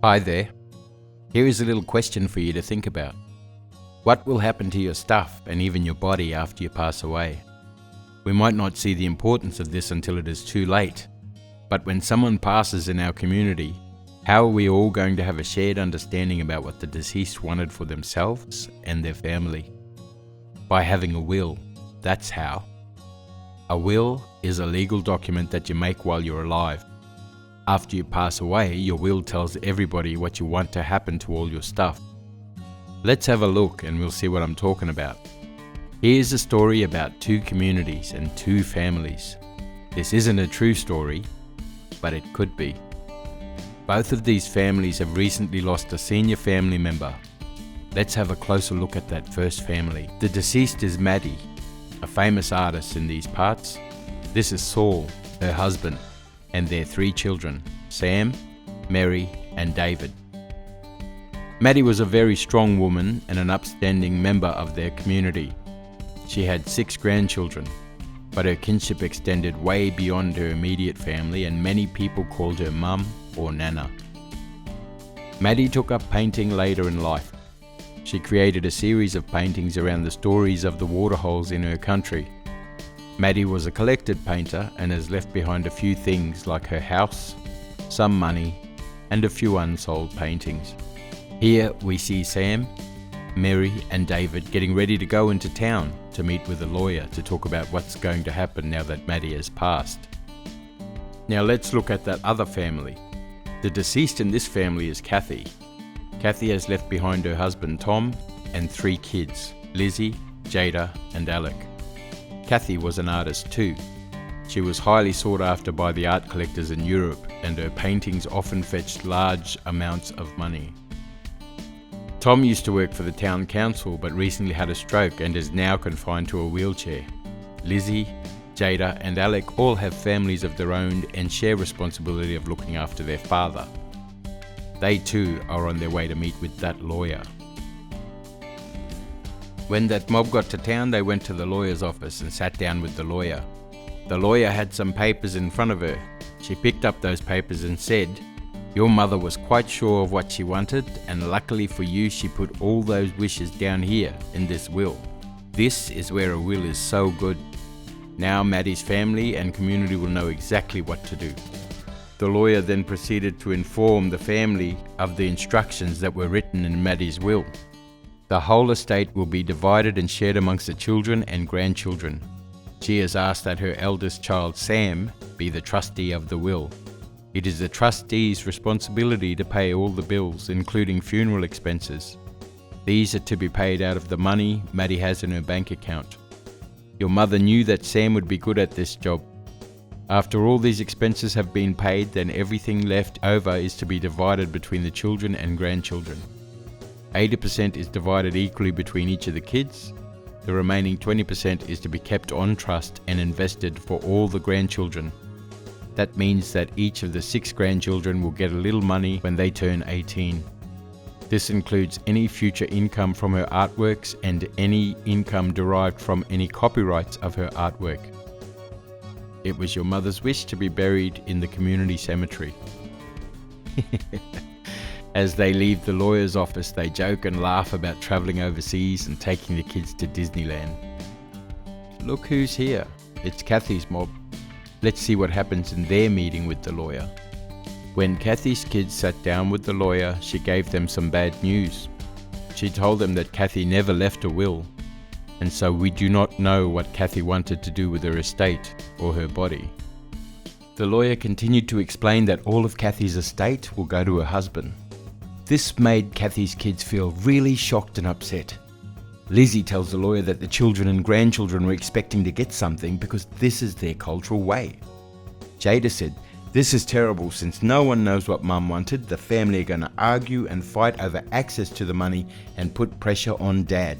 Hi there. Here is a little question for you to think about. What will happen to your stuff and even your body after you pass away? We might not see the importance of this until it is too late, but when someone passes in our community, how are we all going to have a shared understanding about what the deceased wanted for themselves and their family? By having a will, that's how. A will is a legal document that you make while you're alive. After you pass away, your will tells everybody what you want to happen to all your stuff. Let's have a look and we'll see what I'm talking about. Here's a story about two communities and two families. This isn't a true story, but it could be. Both of these families have recently lost a senior family member. Let's have a closer look at that first family. The deceased is Maddie, a famous artist in these parts. This is Saul, her husband, and their three children, Sam, Mary, and David. Maddie was a very strong woman and an upstanding member of their community. She had 6 grandchildren, but her kinship extended way beyond her immediate family, and many people called her Mum or Nana. Maddie took up painting later in life. She created a series of paintings around the stories of the waterholes in her country. Maddie was a collected painter and has left behind a few things like her house, some money, and a few unsold paintings. Here we see Sam, Mary, and David getting ready to go into town to meet with a lawyer to talk about what's going to happen now that Maddie has passed. Now let's look at that other family. The deceased in this family is Kathy. Kathy has left behind her husband Tom and 3 kids, Lizzie, Jada, and Alec. Kathy was an artist too. She was highly sought after by the art collectors in Europe, and her paintings often fetched large amounts of money. Tom used to work for the town council but recently had a stroke and is now confined to a wheelchair. Lizzie, Jada, and Alec all have families of their own and share responsibility of looking after their father. They too are on their way to meet with that lawyer. When that mob got to town, they went to the lawyer's office and sat down with the lawyer. The lawyer had some papers in front of her. She picked up those papers and said, "Your mother was quite sure of what she wanted, and luckily for you, she put all those wishes down here in this will. This is where a will is so good. Now Maddie's family and community will know exactly what to do." The lawyer then proceeded to inform the family of the instructions that were written in Maddie's will. The whole estate will be divided and shared amongst the children and grandchildren. She has asked that her eldest child, Sam, be the trustee of the will. It is the trustee's responsibility to pay all the bills, including funeral expenses. These are to be paid out of the money Maddie has in her bank account. Your mother knew that Sam would be good at this job. After all these expenses have been paid, then everything left over is to be divided between the children and grandchildren. 80% is divided equally between each of the kids. The remaining 20% is to be kept on trust and invested for all the grandchildren. That means that each of the 6 grandchildren will get a little money when they turn 18. This includes any future income from her artworks and any income derived from any copyrights of her artwork. It was your mother's wish to be buried in the community cemetery. As they leave the lawyer's office, they joke and laugh about travelling overseas and taking the kids to Disneyland. Look who's here. It's Kathy's mob. Let's see what happens in their meeting with the lawyer. When Kathy's kids sat down with the lawyer, she gave them some bad news. She told them that Kathy never left a will, and so we do not know what Kathy wanted to do with her estate or her body. The lawyer continued to explain that all of Kathy's estate will go to her husband. This made Kathy's kids feel really shocked and upset. Lizzie tells the lawyer that the children and grandchildren were expecting to get something because this is their cultural way. Jada said, "This is terrible since no one knows what Mum wanted. The family are going to argue and fight over access to the money and put pressure on Dad."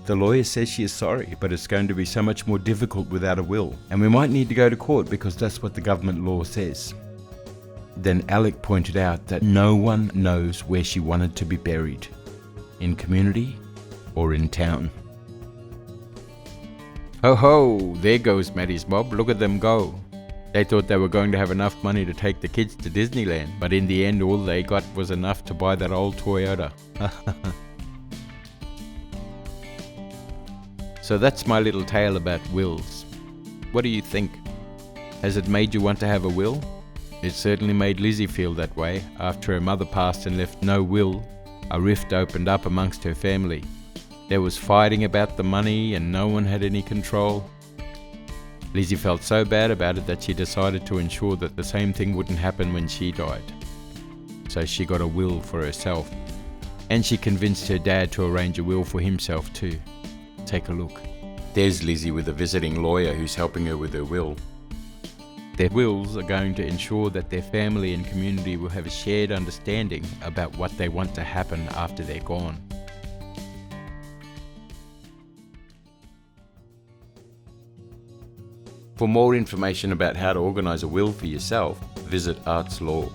The lawyer says she is sorry, but it's going to be so much more difficult without a will, and we might need to go to court because that's what the government law says. Then Alec pointed out that no one knows where she wanted to be buried, in community or in town. Ho ho, there goes Maddie's mob, look at them go. They thought they were going to have enough money to take the kids to Disneyland, but in the end all they got was enough to buy that old Toyota. So that's my little tale about wills. What do you think? Has it made you want to have a will? It certainly made Lizzie feel that way. After her mother passed and left no will, a rift opened up amongst her family. There was fighting about the money and no one had any control. Lizzie felt so bad about it that she decided to ensure that the same thing wouldn't happen when she died. So she got a will for herself, and she convinced her dad to arrange a will for himself too. Take a look. There's Lizzie with a visiting lawyer who's helping her with her will. Their wills are going to ensure that their family and community will have a shared understanding about what they want to happen after they're gone. For more information about how to organise a will for yourself, visit Arts Law.